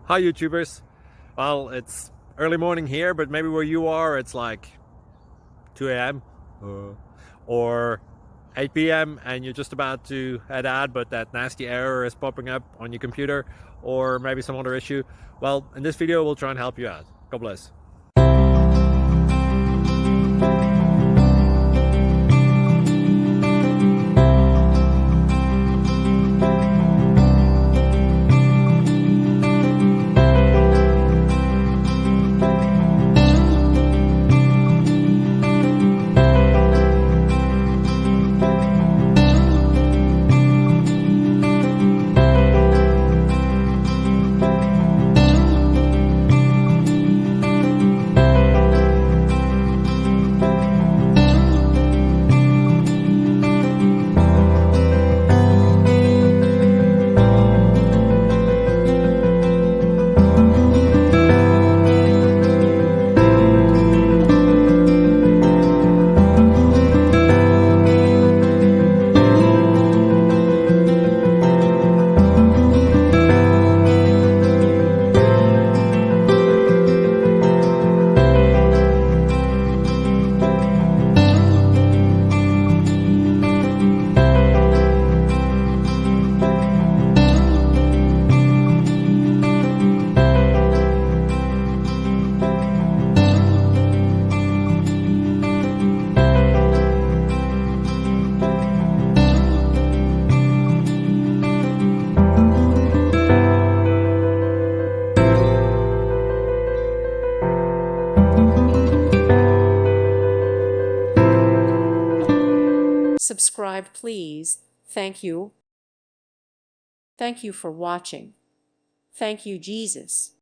Hi YouTubers. Well, it's early morning here, but maybe where you are it's like 2 a.m. or 8 p.m. and you're just about to head out, but that nasty error is popping up on your computer, or maybe some other issue. Well, in this video we'll try and help you out. God bless. Subscribe, please. Thank you. Thank you for watching. Thank you, Jesus.